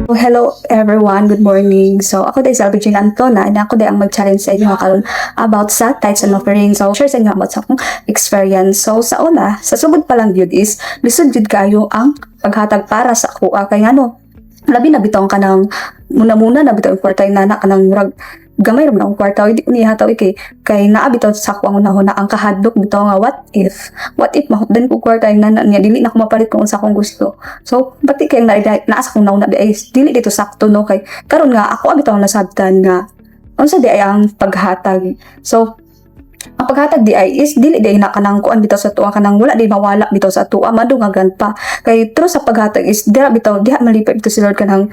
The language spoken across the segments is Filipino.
Hello everyone, good morning. So ako day Salvi Jean Antona na ako day ang mag-challenge sa inyo karon about sa tithes and offering. So share sa inyo about sa akong experience. So sa una, sa sugod pa lang yun is lisod jud kayo ang paghatag para sa ako. Kay ngano, labi na bitaw ka ng muna na bitaw kwarta na kanang murag gamay ra man ang kwarta di ni hataw kay naa bitaw sa ako ang unahon na ang kahadlok bitaw nga what if mahutdan ko kwarta na niya dili na ko mapalit kung unsa akong gusto. So bati kay naa sa kong nauna di ay dili dito sakto no kay karon nga ako bitaw nasabtan nga unsa di ay ang paghatag. So ang paghatag di ay is dili di na kanang kuan bitaw sa tuwa kanang wala di mawala bitaw sa tuwa madungagan pa kay true sa paghatag is diha bitaw diha malipay bitaw si Lord kanang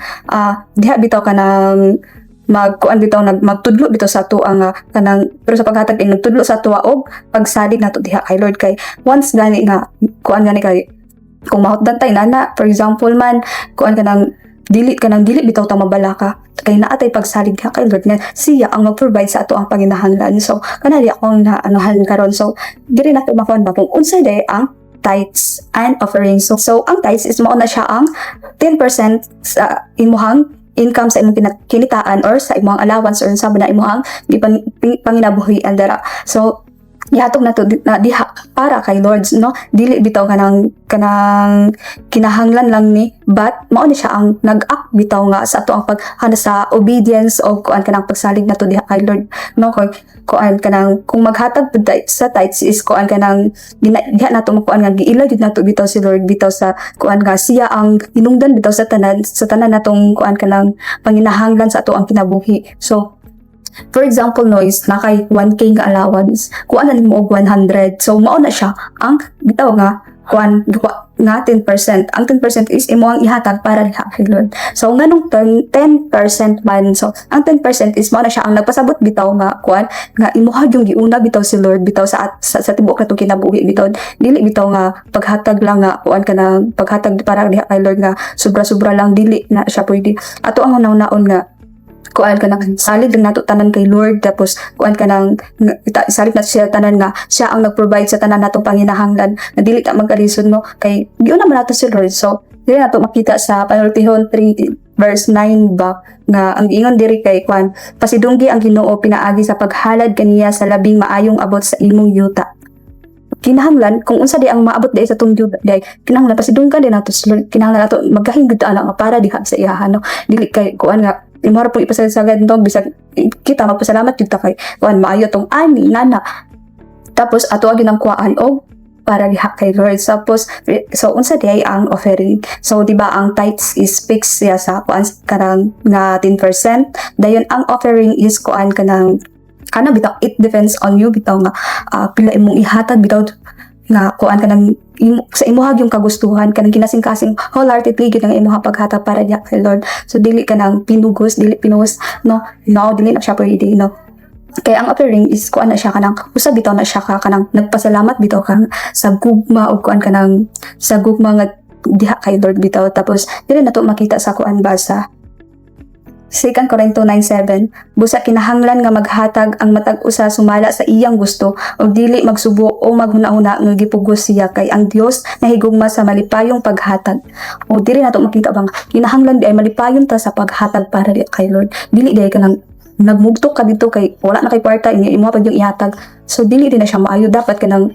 diha bitaw kanang magkuan bitaw magtudlo bitaw sa tuwa nga kanang pero sa paghatag ay nagtudlo sa tuwa og pagsalig nato diha kay Lord kay once gani nga kuan gani kay kung mahutdan tay nana for example man kuan kanang dili bitaw ta mabala ka kay naatay pagsalig diha kay Lord nga siya ang mag-provide sa ato ang panginahanglan. So kanali akong naanohan karon so diri nato makuan ba kung unsa day ang tithes and offerings. So ang tithes is mao na siya ang 10% sa imuhang income sa imong kinitaan or sa imong allowance or sa na imong panginabuhian dara. So ihatog nato na diha para kay Lord no dili bitaw kanang kinahanglan lang ni but mao ni siya ang nag-act bitaw nga sa ato ang paghana sa obedience o kuan kanang pagsalig nato diha kay Lord no kuan kanang kung maghatag sa tithes is kuan kanang diha nato makuan nga giila jud nato bitaw si Lord bitaw sa kuan nga siya ang hinungdan bitaw sa tanan natong kuan kanang panginahanglan sa ato ang kinabuhi. So for example, no, is nakay 1K nga allowance, kuan na mo og 100. So, mao na siya ang bitaw nga kuan nga 10%. Ang 10% is imo ang ihatag para diha kay Lord. So, nganong 10% man. So, ang 10% is mao na siya ang nagpasabot bitaw nga kuan nga imuha yung giuna bitaw si Lord bitaw sa tibuok natong kinabuhi bitaw. Dili bitaw nga paghatag lang nga kuan kana paghatag para diha kay Lord nga sobra-sobra lang dili na siya pwede. Ato ang naon nga kuan ka nang salig lang nato tanan kay Lord tapos kuan ka nang salig na siya tanan nga siya ang nag-provide sa tanan natong panginahanglan na dili ta magkarisod no kay giun naman nato si Lord. So dili nato makita sa Panultihon 3 verse 9 ba nga ang ingon diri kay kuan pasidunggi ang Ginoo pinaagi sa paghalad kaniya sa labing maayong abot sa imong yuta. Kinahanglan kung unsa di ang maabot di sa tong yuta di kinahanglan pasidunggan din nato si Lord kinahanglan nato magahingud ta nga para diha sa iyahan no dili kay kuan nga imara po ipasalamat dog bisag kita magpasalamat jud ta kay kuan maayo tong ani nana tapos ato agin ang kuan og para diha kay Lord. Tapos so unsa di ang offering. So di ba ang tithes is fixed siya sa kuan kanang nga 10%. Dayon ang offering is kuan kanang bitaw it depends on you bitaw nga pila imong ihatag bitaw nga kuan kanang sa imuha yung kagustuhan kanang kinasing-kasing wholeheartedly gid ang imuha paghatag para diha kay Lord. So dili kanang pinugos dili pinuhos no dili na siya pwede no. Kaya ang offering is kuan na siya kanang usa bitaw na siya kanang nagpasalamat bitaw kang sa gugma o kuan kanang sa gugma nga diha kay Lord bitaw. Tapos dili na to makita sa kuan basa 2 Corinto 9:7 busa kinahanglan nga maghatag ang matag usa sumala sa iyang gusto ug dili magsubo o maghuna-huna nga gipugos siya kay ang Dios nahigugma sa malipayong paghatag. O dili nato makita bang kinahanglan di ay malipayon ta sa paghatag para di kay Lord. Dili di ay kanang nagmugtok ka dito kay wala na kay kwarta imo pa yung ihatag. So dili din na siya maayo dapat kanang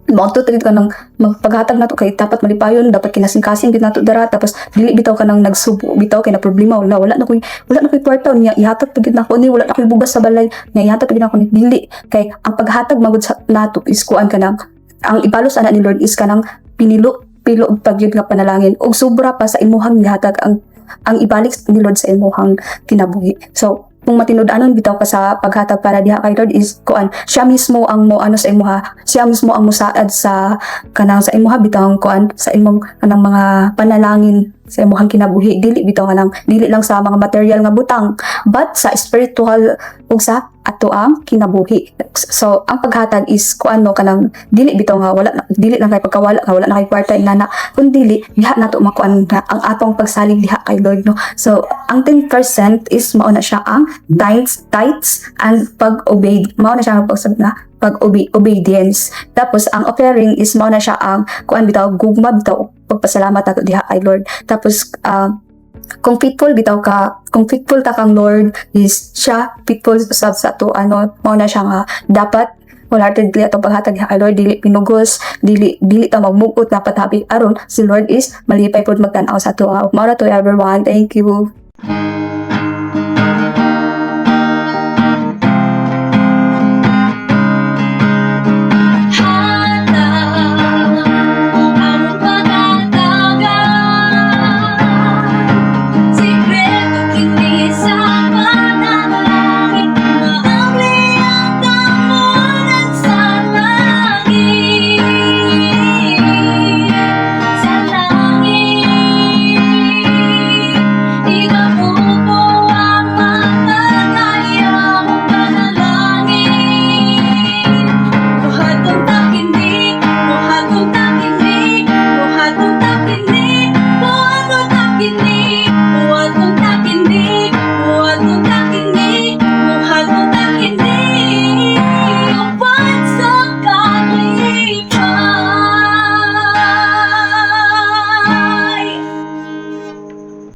mauto ka nang magpaghatag nato kay dapat malipayon dapat kinasing-kasing gid nato dara tapos dili bitaw ka nang nagsubo bitaw kay na problema wala na koy kwarta niya ihatag pagid nako ni wala na koy bugas sa balay niya ihatag pagid nako ni dili kay ang paghatag magud sa nato is kuan kanang ang ibalos ana ni Lord is kanang pilo pagyud nga panalangin og sobra pa sa imuhang gihatag ang ibalik ni Lord sa imuhang kinabuhi. So kung matinud-anon bitaw ka sa paghatag para diha kay Lord is kuan siya mismo ang mo sa imuha siya mismo ang musaad sa kanang sa imuha bitaw kuan sa imong kanang mga panalangin sa imuhang kinabuhi dili bitaw kanang dili lang sa mga material nga butang but sa spiritual ug sa ato ang kinabuhi. So ang paghatag is kuan kanang dili bitaw nga dili lang kay pagkawala wala na kay kwarta inana kun dili diha nato makuan na ang atong pagsalig diha kay Lord no. So ang 10% is mao na siya ang tithes and pag-obey mao na siya ang pag-obedience. Tapos ang offering is mao na siya ang kuan bitaw gugma bitaw pagpasalamat nato diha kay Lord. Tapos kung faithful bitaw ka, kung faithful ta kang Lord, is siya faithful sa to mao na siya nga dapat wholeheartedly atong paghatag kay Lord, dili pinugos, dili ta magmugot, dapat happy aron si Lord is malipay pud magtan-aw sa to. Mao na to everyone, thank you.